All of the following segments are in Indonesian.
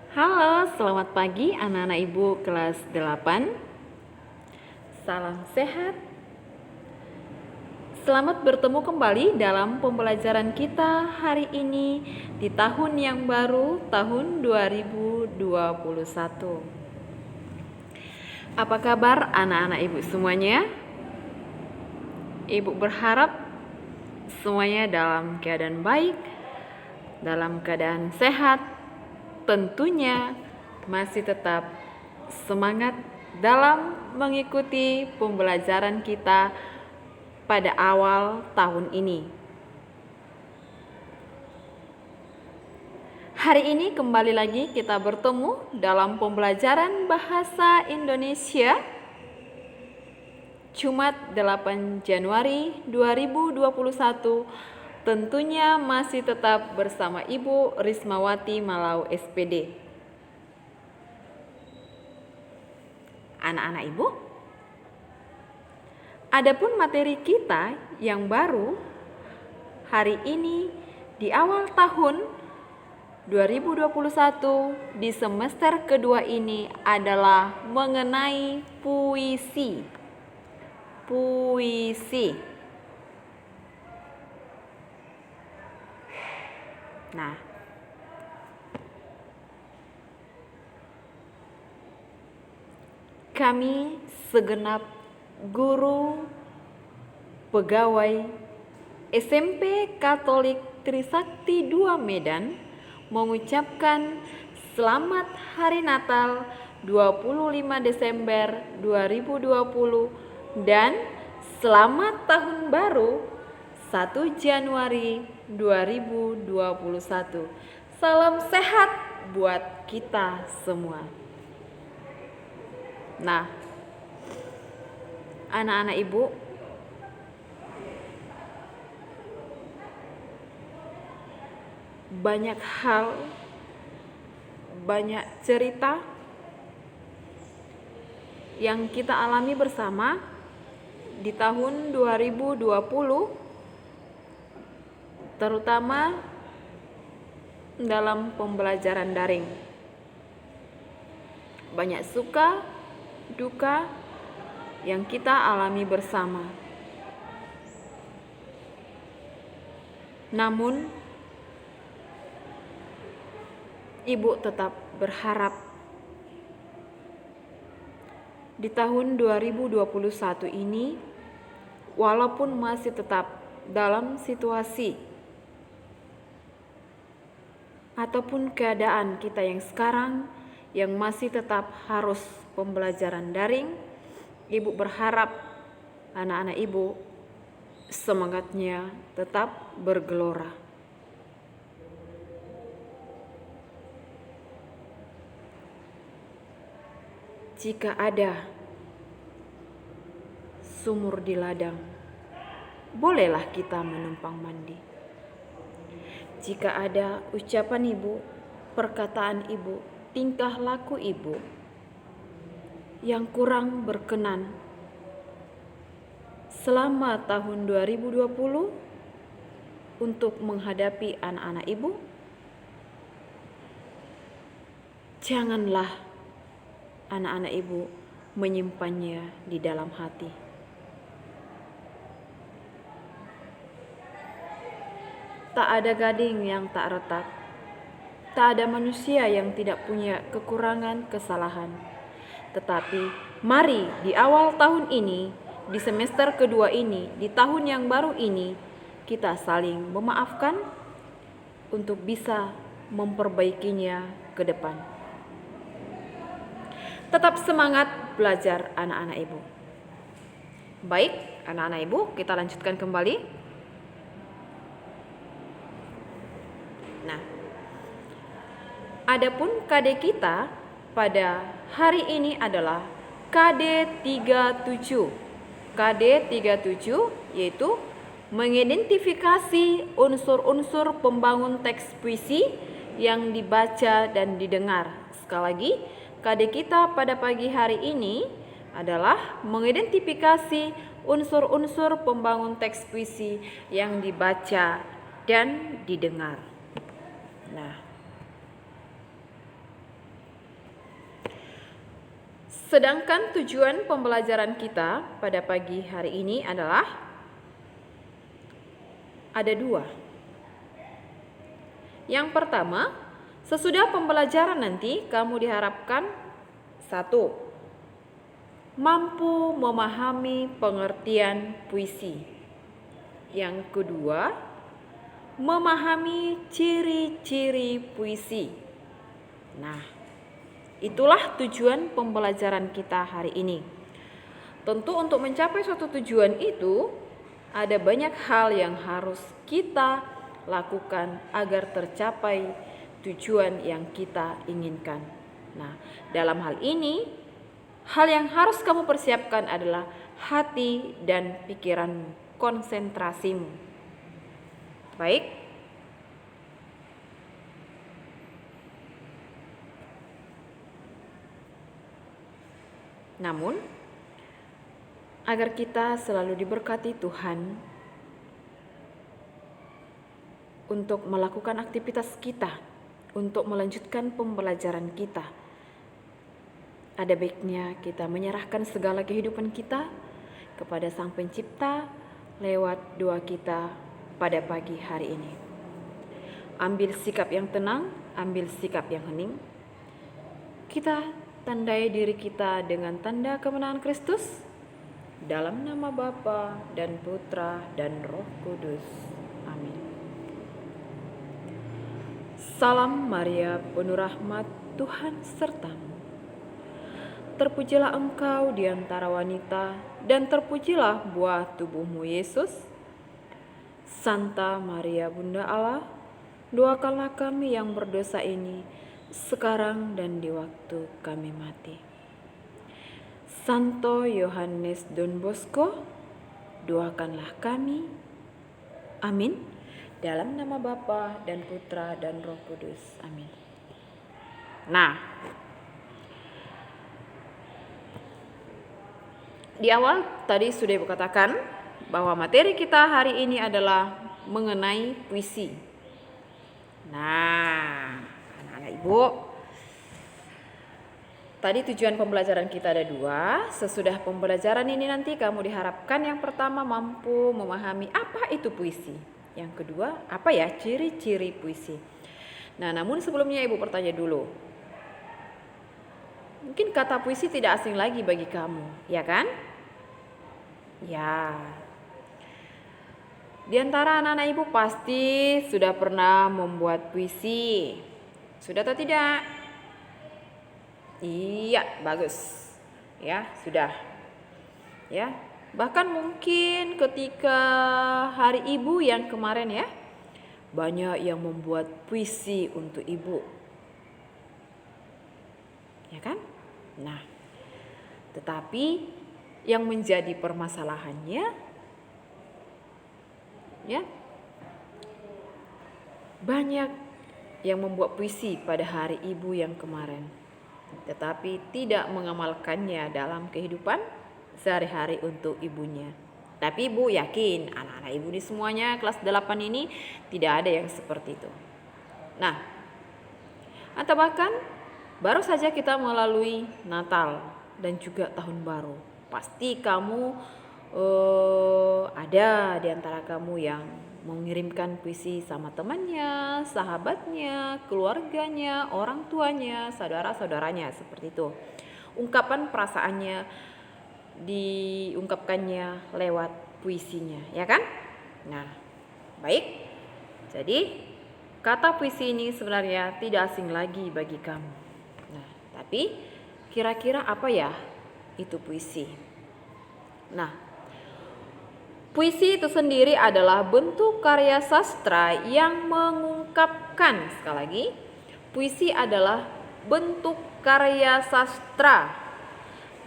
Halo, selamat pagi anak-anak ibu kelas 8. Salam sehat. Selamat bertemu kembali dalam pembelajaran kita hari ini di tahun yang baru, tahun 2021. Apa kabar anak-anak ibu semuanya? Ibu berharap semuanya dalam keadaan baik, dalam keadaan sehat, tentunya masih tetap semangat dalam mengikuti pembelajaran kita pada awal tahun ini. Hari ini kembali lagi kita bertemu dalam pembelajaran bahasa Indonesia Jumat 8 Januari 2021. Tentunya masih tetap bersama Ibu Rismawati Malau SPD. Anak-anak Ibu, adapun materi kita yang baru hari ini di awal tahun 2021 di semester kedua ini adalah mengenai puisi. Nah, kami segenap guru pegawai SMP Katolik Trisakti 2 Medan mengucapkan selamat Hari Natal 25 Desember 2020 dan selamat Tahun Baru 1 Januari 2021. Salam sehat buat kita semua. Nah, anak-anak ibu, banyak hal, banyak cerita yang kita alami bersama di tahun 2020, terutama dalam pembelajaran daring. Banyak suka, duka yang kita alami bersama. Namun, Ibu tetap berharap di tahun 2021 ini, walaupun masih tetap dalam situasi ataupun keadaan kita yang sekarang yang masih tetap harus pembelajaran daring, Ibu berharap anak-anak Ibu semangatnya tetap bergelora. Jika ada sumur di ladang, bolehlah kita menumpang mandi. Jika ada ucapan ibu, perkataan ibu, tingkah laku ibu yang kurang berkenan selama tahun 2020 untuk menghadapi anak-anak ibu, janganlah anak-anak ibu menyimpannya di dalam hati. Tak ada gading yang tak retak, tak ada manusia yang tidak punya kekurangan kesalahan. Tetapi mari di awal tahun ini, di semester kedua ini, di tahun yang baru ini, kita saling memaafkan untuk bisa memperbaikinya ke depan. Tetap semangat belajar anak-anak ibu. Baik, anak-anak ibu, kita lanjutkan kembali. Nah, adapun KD kita pada hari ini adalah KD 37. KD 37 yaitu mengidentifikasi unsur-unsur pembangun teks puisi yang dibaca dan didengar. Sekali lagi, KD kita pada pagi hari ini adalah mengidentifikasi unsur-unsur pembangun teks puisi yang dibaca dan didengar. Nah, Sedangkan tujuan pembelajaran kita pada pagi hari ini adalah ada dua. Yang pertama, sesudah pembelajaran nanti kamu diharapkan satu, mampu memahami pengertian puisi. Yang kedua, memahami ciri-ciri puisi. Nah, itulah tujuan pembelajaran kita hari ini. Tentu untuk mencapai suatu tujuan itu, ada banyak hal yang harus kita lakukan agar tercapai tujuan yang kita inginkan. Nah, dalam hal ini, hal yang harus kamu persiapkan adalah hati dan pikiranmu, konsentrasimu. Baik? Namun, agar kita selalu diberkati Tuhan untuk melakukan aktivitas kita, untuk melanjutkan pembelajaran kita, ada baiknya kita menyerahkan segala kehidupan kita kepada Sang Pencipta lewat doa kita pada pagi hari ini. Ambil sikap yang tenang, ambil sikap yang hening. Kita tandai diri kita dengan tanda kemenangan Kristus dalam nama Bapa dan Putra dan Roh Kudus. Amin. Salam Maria, penuh rahmat, Tuhan sertamu. Terpujilah engkau di antara wanita, dan terpujilah buah tubuhmu Yesus. Santa Maria Bunda Allah, doakanlah kami yang berdosa ini, sekarang dan di waktu kami mati. Santo Yohanes Don Bosco, doakanlah kami. Amin. Dalam nama Bapa dan Putra dan Roh Kudus. Amin. Nah, di awal tadi sudah Ibu katakan bahwa materi kita hari ini adalah mengenai puisi. Nah, anak-anak Ibu, tadi tujuan pembelajaran kita ada dua. Sesudah pembelajaran ini nanti kamu diharapkan yang pertama mampu memahami apa itu puisi. Yang kedua, apa ya ciri-ciri puisi. Nah, namun sebelumnya Ibu bertanya dulu. Mungkin kata puisi tidak asing lagi bagi kamu, ya kan? Ya. Di antara anak-anak Ibu pasti sudah pernah membuat puisi. Sudah atau tidak? Iya, bagus. Ya, sudah. Ya, bahkan mungkin ketika Hari Ibu yang kemarin ya, banyak yang membuat puisi untuk Ibu. Ya kan? Nah, tetapi yang menjadi permasalahannya ya, banyak yang membuat puisi pada Hari Ibu yang kemarin, tetapi tidak mengamalkannya dalam kehidupan sehari-hari untuk ibunya. Tapi Ibu yakin anak-anak Ibu di semuanya kelas 8 ini tidak ada yang seperti itu. Nah, atau bahkan baru saja kita melalui Natal dan juga Tahun Baru. Pasti kamu ada di antara kamu yang mengirimkan puisi sama temannya, sahabatnya, keluarganya, orang tuanya, saudara-saudaranya, seperti itu. Ungkapan perasaannya diungkapkannya lewat puisinya, ya kan? Nah, baik. Jadi, kata puisi ini sebenarnya tidak asing lagi bagi kamu. Nah, tapi kira-kira apa ya itu puisi? Nah, puisi itu sendiri adalah bentuk karya sastra yang mengungkapkan, sekali lagi, puisi adalah bentuk karya sastra.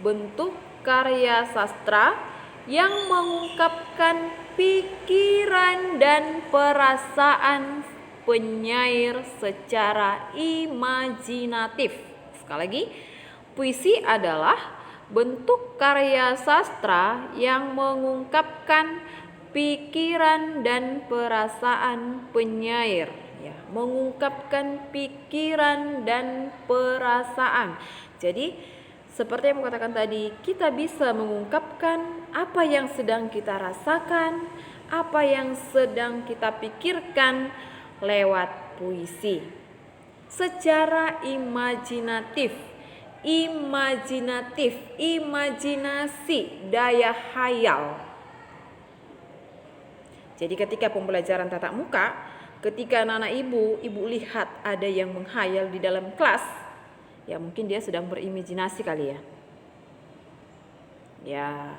Bentuk karya sastra yang mengungkapkan pikiran dan perasaan penyair secara imajinatif. Sekali lagi, puisi adalah bentuk karya sastra yang mengungkapkan pikiran dan perasaan penyair, ya, mengungkapkan pikiran dan perasaan. Jadi Seperti yang aku katakan tadi, kita bisa mengungkapkan apa yang sedang kita rasakan, apa yang sedang kita pikirkan lewat puisi secara imajinasi, daya hayal. Jadi ketika pembelajaran tatap muka, ketika anak-anak ibu lihat ada yang menghayal di dalam kelas, ya mungkin dia sedang berimajinasi kali ya. Ya,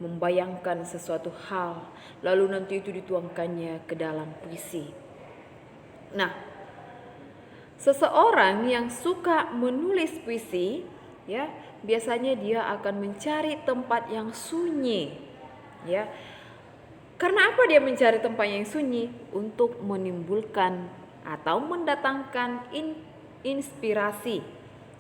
membayangkan sesuatu hal, lalu nanti itu dituangkannya ke dalam puisi. Nah, seseorang yang suka menulis puisi, ya, biasanya dia akan mencari tempat yang sunyi, ya. Karena apa dia mencari tempat yang sunyi? Untuk menimbulkan atau mendatangkan inspirasi,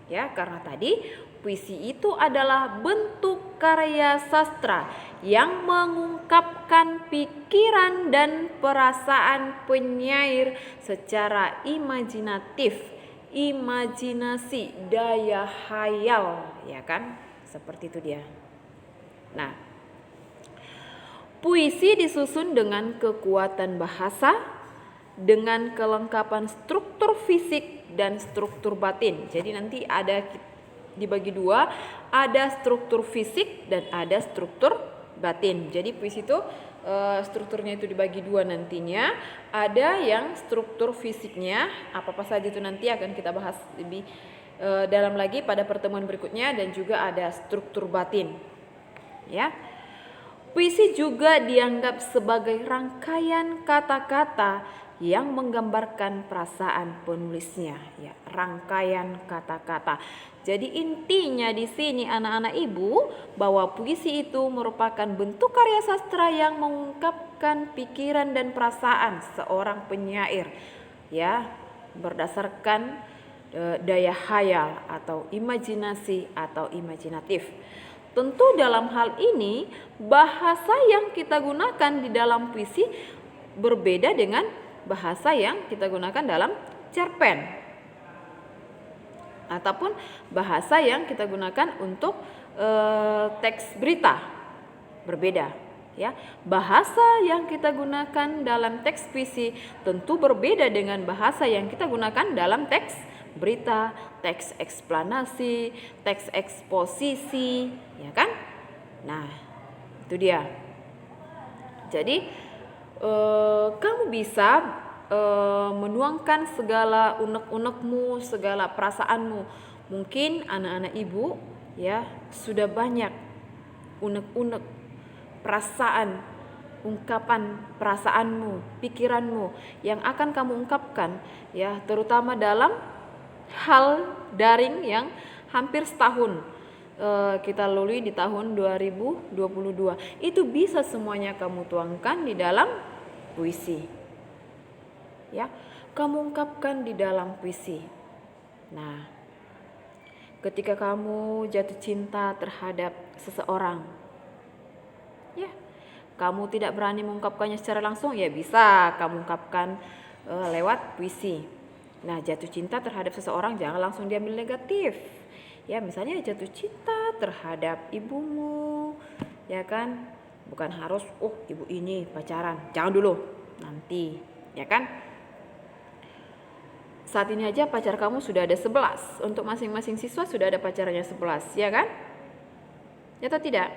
ya. Karena tadi puisi itu adalah bentuk karya sastra yang mengungkapkan pikiran dan perasaan penyair secara imajinasi, daya hayal, ya kan? Seperti itu dia. Nah, puisi disusun dengan kekuatan bahasa, dengan kelengkapan struktur fisik dan struktur batin. Jadi nanti ada dibagi dua, ada struktur fisik dan ada struktur batin. Jadi puisi itu strukturnya itu dibagi dua nantinya. Ada yang struktur fisiknya, apa saja itu nanti akan kita bahas lebih dalam lagi pada pertemuan berikutnya, dan juga ada struktur batin. Ya. Puisi juga dianggap sebagai rangkaian kata-kata yang menggambarkan perasaan penulisnya, ya, rangkaian kata-kata. Jadi intinya di sini anak-anak ibu bahwa puisi itu merupakan bentuk karya sastra yang mengungkapkan pikiran dan perasaan seorang penyair, ya, berdasarkan daya hayal atau imajinasi atau imajinatif. Tentu dalam hal ini bahasa yang kita gunakan di dalam puisi berbeda dengan bahasa yang kita gunakan dalam cerpen ataupun bahasa yang kita gunakan untuk teks berita, berbeda, ya. Bahasa yang kita gunakan dalam teks puisi tentu berbeda dengan bahasa yang kita gunakan dalam teks berita, teks eksplanasi, teks eksposisi, ya kan? Nah, itu dia. Jadi kamu bisa menuangkan segala unek-unekmu, segala perasaanmu. Mungkin anak-anak ibu, ya, sudah banyak unek-unek perasaan, ungkapan perasaanmu, pikiranmu yang akan kamu ungkapkan, ya, terutama dalam hal daring yang hampir setahun kita lalui di tahun 2022. Itu bisa semuanya kamu tuangkan di dalam puisi, ya, kamu ungkapkan di dalam puisi. Nah, ketika kamu jatuh cinta terhadap seseorang, ya, kamu tidak berani mengungkapkannya secara langsung, ya bisa kamu ungkapkan lewat puisi. Nah, jatuh cinta terhadap seseorang jangan langsung diambil negatif. Ya, misalnya jatuh cinta terhadap ibumu, ya kan? Bukan harus ibu ini pacaran. Jangan dulu, nanti, ya kan? Saat ini aja pacar kamu sudah ada 11. Untuk masing-masing siswa sudah ada pacarnya 11, ya kan? Ya atau tidak?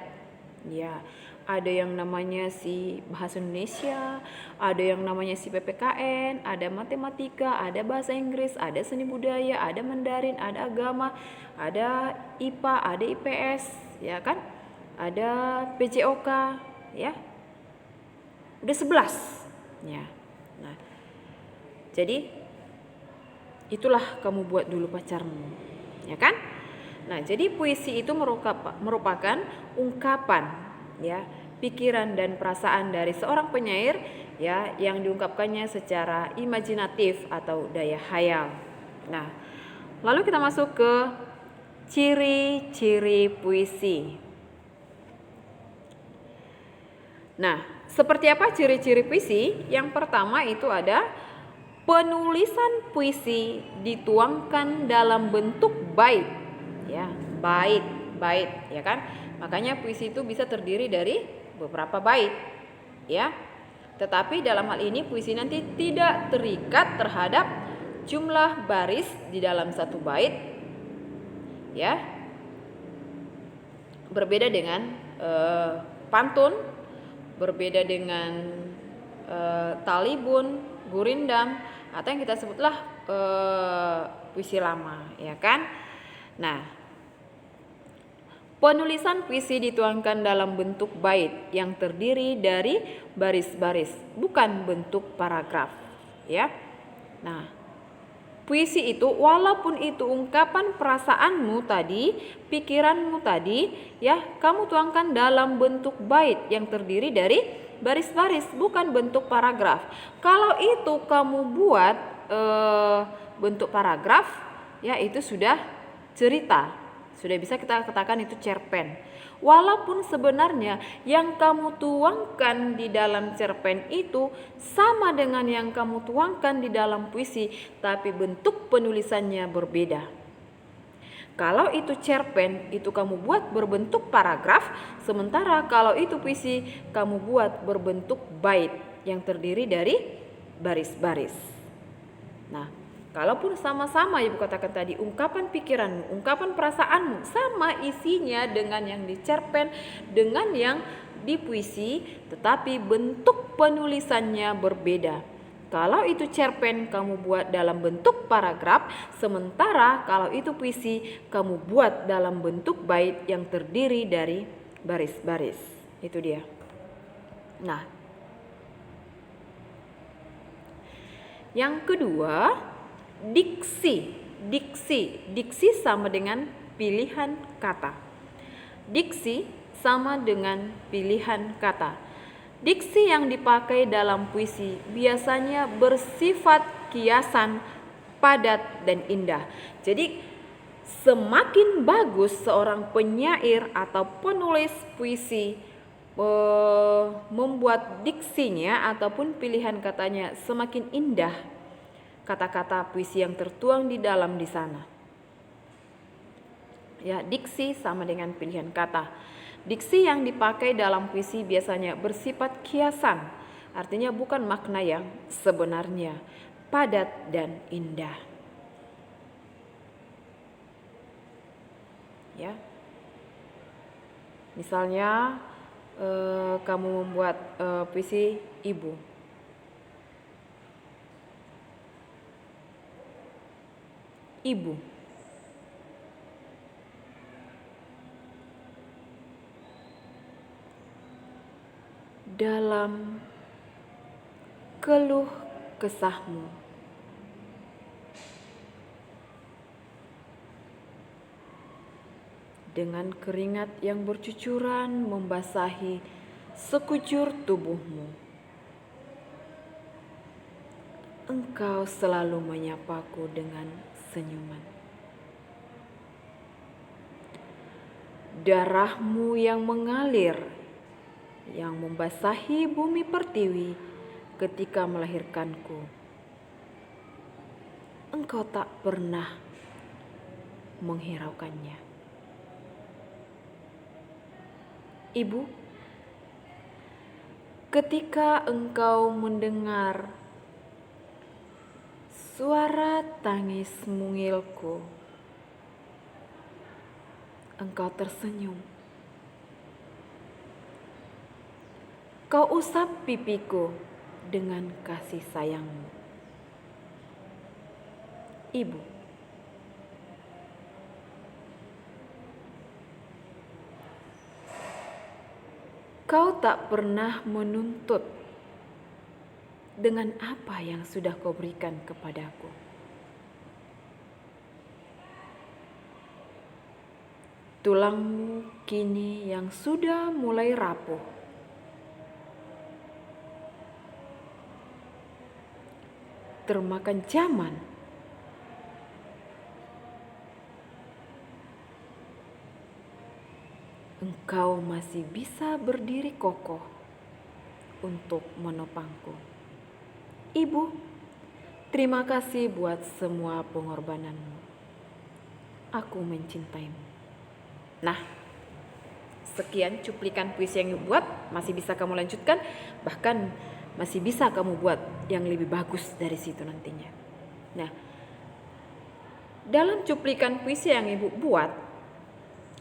Ya. Ada yang namanya si bahasa Indonesia, ada yang namanya si PPKN, ada matematika, ada bahasa Inggris, ada seni budaya, ada Mandarin, ada agama, ada IPA, ada IPS, ya kan? Ada PJOK, ya. Udah 11, ya. Nah, jadi itulah kamu buat dulu pacarmu, ya kan? Nah, jadi puisi itu merupakan ungkapan, ya, pikiran dan perasaan dari seorang penyair, ya, yang diungkapkannya secara imajinatif atau daya hayal. Nah, lalu kita masuk ke ciri-ciri puisi. Nah, seperti apa ciri-ciri puisi? Yang pertama itu ada penulisan puisi dituangkan dalam bentuk bait, ya, bait, ya kan? Makanya puisi itu bisa terdiri dari beberapa bait, ya. Tetapi dalam hal ini puisi nanti tidak terikat terhadap jumlah baris di dalam satu bait, ya. Berbeda dengan pantun, berbeda dengan talibun, gurindam, atau yang kita sebutlah puisi lama, ya kan? Nah, penulisan puisi dituangkan dalam bentuk bait yang terdiri dari baris-baris, bukan bentuk paragraf, ya. Nah, puisi itu walaupun itu ungkapan perasaanmu tadi, pikiranmu tadi, ya, kamu tuangkan dalam bentuk bait yang terdiri dari baris-baris, bukan bentuk paragraf. Kalau itu kamu buat bentuk paragraf, ya itu sudah cerita, sudah bisa kita katakan itu cerpen. Walaupun sebenarnya yang kamu tuangkan di dalam cerpen itu sama dengan yang kamu tuangkan di dalam puisi, tapi bentuk penulisannya berbeda. Kalau itu cerpen, itu kamu buat berbentuk paragraf, sementara kalau itu puisi, kamu buat berbentuk bait yang terdiri dari baris-baris. Nah, kalaupun sama-sama Ibu katakan tadi ungkapan pikiranmu, ungkapan perasaanmu sama isinya dengan yang di cerpen, dengan yang di puisi, tetapi bentuk penulisannya berbeda. Kalau itu cerpen kamu buat dalam bentuk paragraf, sementara kalau itu puisi kamu buat dalam bentuk bait yang terdiri dari baris-baris. Itu dia. Nah, yang kedua, diksi. Diksi sama dengan pilihan kata. Diksi sama dengan pilihan kata. Diksi yang dipakai dalam puisi biasanya bersifat kiasan, padat, dan indah. Jadi semakin bagus seorang penyair atau penulis puisi membuat diksinya ataupun pilihan katanya, semakin indah kata-kata puisi yang tertuang di dalam di sana. Ya, diksi sama dengan pilihan kata. Diksi yang dipakai dalam puisi biasanya bersifat kiasan, artinya bukan makna yang sebenarnya, padat dan indah. Ya, misalnya kamu membuat puisi ibu. Ibu. Dalam keluh kesahmu, dengan keringat yang bercucuran membasahi sekujur tubuhmu, engkau selalu menyapaku dengan senyuman. Darahmu yang mengalir, yang membasahi bumi pertiwi ketika melahirkanku, engkau tak pernah menghiraukannya. Ibu, ketika engkau mendengar suara tangis mungilku, engkau tersenyum. Kau usap pipiku dengan kasih sayangmu. Ibu, kau tak pernah menuntut dengan apa yang sudah kau berikan kepadaku. Tulangmu kini yang sudah mulai rapuh, termakan zaman, engkau masih bisa berdiri kokoh untuk menopangku. Ibu, terima kasih buat semua pengorbananmu. Aku mencintaimu. Nah, sekian cuplikan puisi yang ibu buat. Masih bisa kamu lanjutkan, bahkan masih bisa kamu buat yang lebih bagus dari situ nantinya. Nah, dalam cuplikan puisi yang ibu buat,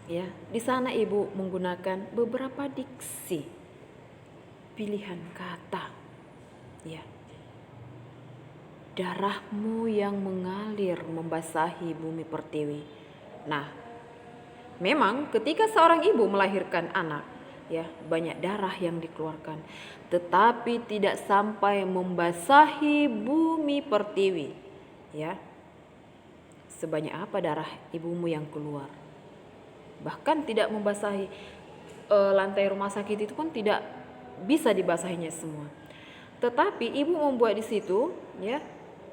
ya, di sana ibu menggunakan beberapa diksi, pilihan kata, ya. Darahmu yang mengalir membasahi bumi pertiwi. Nah, memang ketika seorang ibu melahirkan anak, ya, banyak darah yang dikeluarkan, tetapi tidak sampai membasahi bumi pertiwi, ya. Sebanyak apa darah ibumu yang keluar? Bahkan tidak membasahi lantai rumah sakit itu pun tidak bisa dibasahinya semua. Tetapi ibu membuat di situ, ya,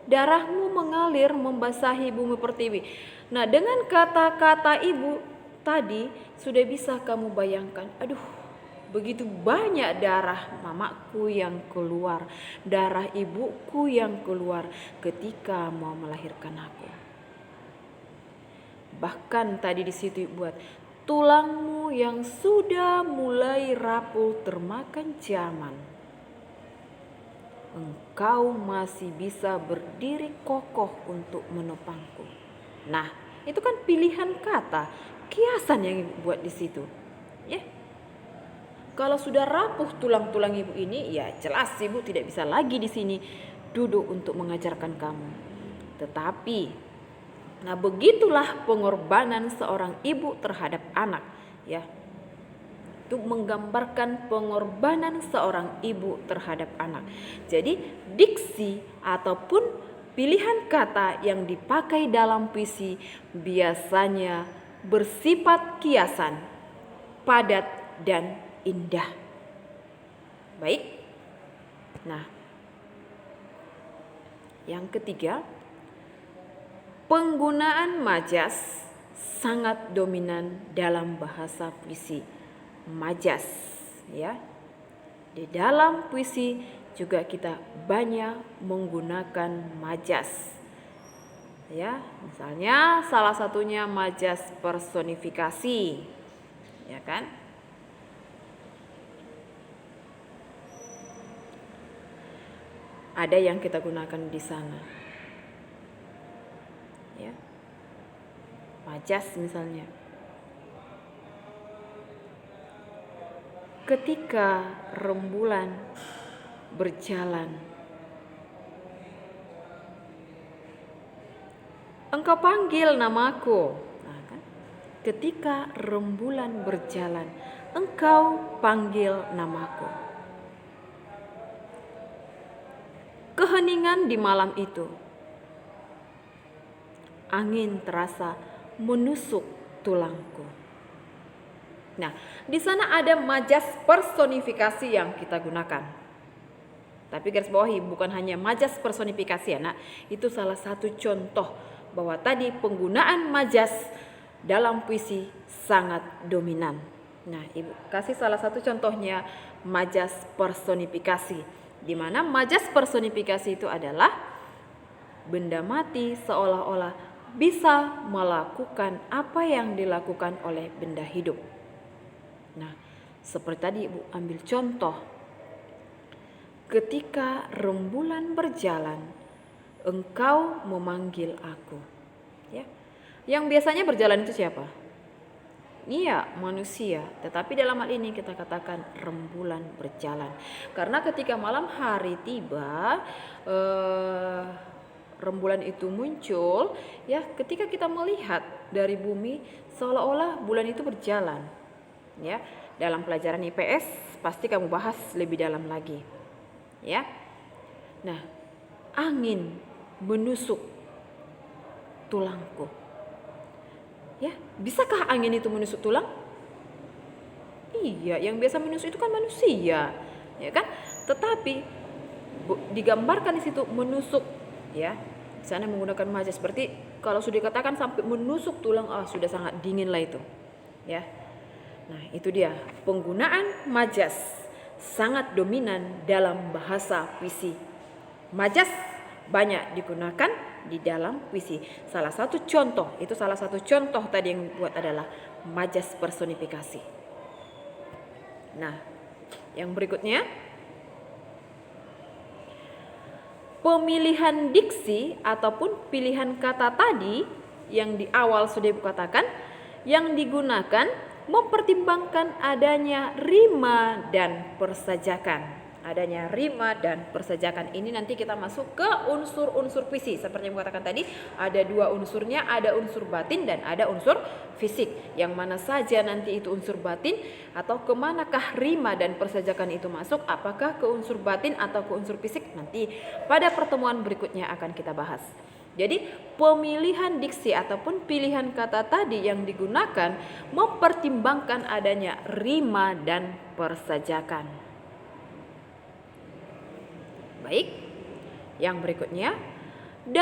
darahmu mengalir membasahi bumi pertiwi. Nah, dengan kata-kata ibu tadi sudah bisa kamu bayangkan, aduh, begitu banyak darah mamaku yang keluar, darah ibuku yang keluar ketika mau melahirkan aku. Bahkan tadi di situ ibu buat, tulangmu yang sudah mulai rapuh termakan zaman, engkau masih bisa berdiri kokoh untuk menopangku. Nah, itu kan pilihan kata, kiasan yang ibu buat di situ, ya. Kalau sudah rapuh tulang-tulang ibu ini, ya jelas ibu tidak bisa lagi di sini duduk untuk mengajarkan kamu. Tetapi, nah, begitulah pengorbanan seorang ibu terhadap anak, ya. Itu menggambarkan pengorbanan seorang ibu terhadap anak. Jadi diksi ataupun pilihan kata yang dipakai dalam puisi biasanya bersifat kiasan, padat dan indah. Baik. Nah, yang ketiga, penggunaan majas sangat dominan dalam bahasa puisi. Majas, ya. Di dalam puisi juga kita banyak menggunakan majas, ya. Misalnya salah satunya majas personifikasi, ya kan? Ada yang kita gunakan di sana, ya. Majas misalnya, ketika rembulan berjalan, engkau panggil namaku. Nah, kan? Ketika rembulan berjalan, engkau panggil namaku. Keheningan di malam itu, angin terasa menusuk tulangku. Nah, di sana ada majas personifikasi yang kita gunakan. Tapi garis bawahi, bukan hanya majas personifikasi ya, nak. Itu salah satu contoh bahwa tadi penggunaan majas dalam puisi sangat dominan. Nah, ibu kasih salah satu contohnya majas personifikasi, di mana majas personifikasi itu adalah benda mati seolah-olah bisa melakukan apa yang dilakukan oleh benda hidup. Nah, seperti tadi ibu ambil contoh, ketika rembulan berjalan, engkau memanggil aku, ya. Yang biasanya berjalan itu siapa? Iya, manusia. Tetapi dalam hal ini kita katakan rembulan berjalan, karena ketika malam hari tiba, rembulan itu muncul, ya. Ketika kita melihat dari bumi, seolah-olah bulan itu berjalan. Ya, dalam pelajaran IPS pasti kamu bahas lebih dalam lagi, ya. Nah, angin menusuk tulangku, ya. Bisakah angin itu menusuk tulang? Iya, yang biasa menusuk itu kan manusia, ya kan. Tetapi digambarkan di situ menusuk, ya. Di sana menggunakan majas, seperti kalau sudah dikatakan sampai menusuk tulang, sudah sangat dingin lah itu, ya. Nah, itu dia penggunaan majas sangat dominan dalam bahasa puisi. Majas banyak digunakan di dalam puisi. Salah satu contoh tadi yang buat adalah majas personifikasi. Nah, yang berikutnya, pemilihan diksi ataupun pilihan kata tadi yang di awal sudah Ibu katakan, yang digunakan mempertimbangkan adanya rima dan persajakan. Adanya rima dan persajakan ini nanti kita masuk ke unsur-unsur puisi. Seperti yang katakan tadi, ada dua unsurnya, ada unsur batin dan ada unsur fisik. Yang mana saja nanti itu unsur batin atau kemanakah rima dan persajakan itu masuk, apakah ke unsur batin atau ke unsur fisik, nanti pada pertemuan berikutnya akan kita bahas. Jadi pemilihan diksi ataupun pilihan kata tadi yang digunakan mempertimbangkan adanya rima dan persajakan. Baik, yang berikutnya, di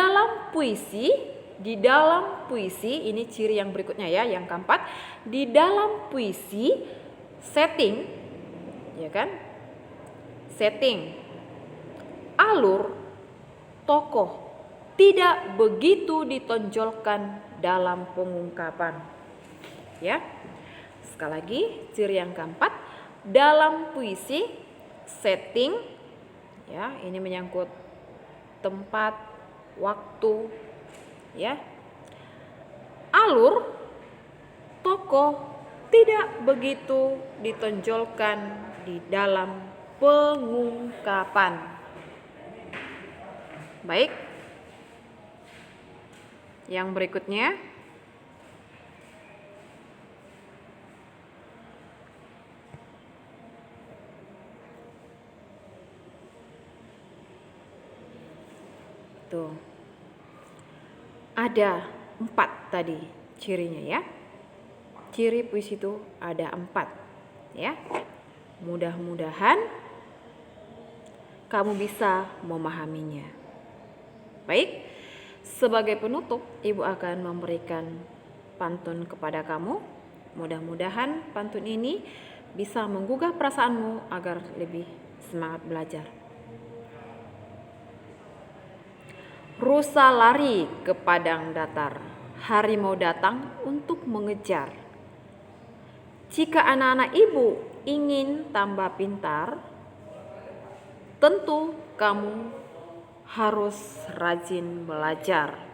dalam puisi ini ciri yang berikutnya ya, yang keempat, di dalam puisi setting, ya kan? Setting, alur, tokoh tidak begitu ditonjolkan dalam pengungkapan. Ya. Sekali lagi, ciri yang keempat, dalam puisi setting, ya, ini menyangkut tempat, waktu, ya. Alur, tokoh tidak begitu ditonjolkan di dalam pengungkapan. Baik. Yang berikutnya, tuh, ada 4 tadi cirinya ya. Ciri puisi itu ada 4 ya. Mudah-mudahan kamu bisa memahaminya. Baik, sebagai penutup Ibu akan memberikan pantun kepada kamu. Mudah-mudahan pantun ini bisa menggugah perasaanmu agar lebih semangat belajar. Rusa lari ke padang datar, harimau datang untuk mengejar. Jika anak-anak ibu ingin tambah pintar, tentu kamu harus rajin belajar.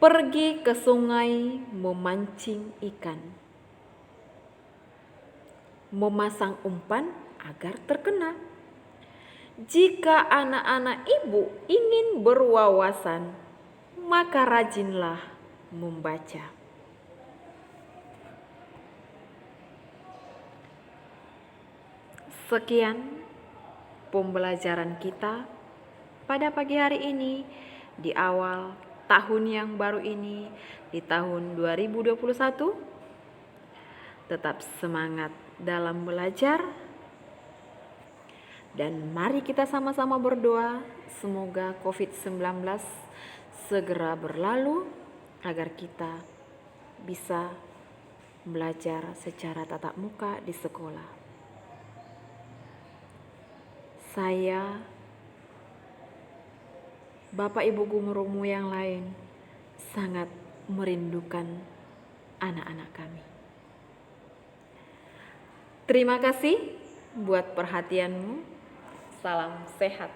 Pergi ke sungai memancing ikan, memasang umpan agar terkena. Jika anak-anak ibu ingin berwawasan, maka rajinlah membaca. Sekian pembelajaran kita pada pagi hari ini di awal tahun yang baru ini, di tahun 2021. Tetap semangat dalam belajar, dan mari kita sama-sama berdoa semoga COVID-19 segera berlalu agar kita bisa belajar secara tatap muka di sekolah. Saya, Bapak Ibu gurumu yang lain, sangat merindukan anak-anak kami. Terima kasih buat perhatianmu. Salam sehat.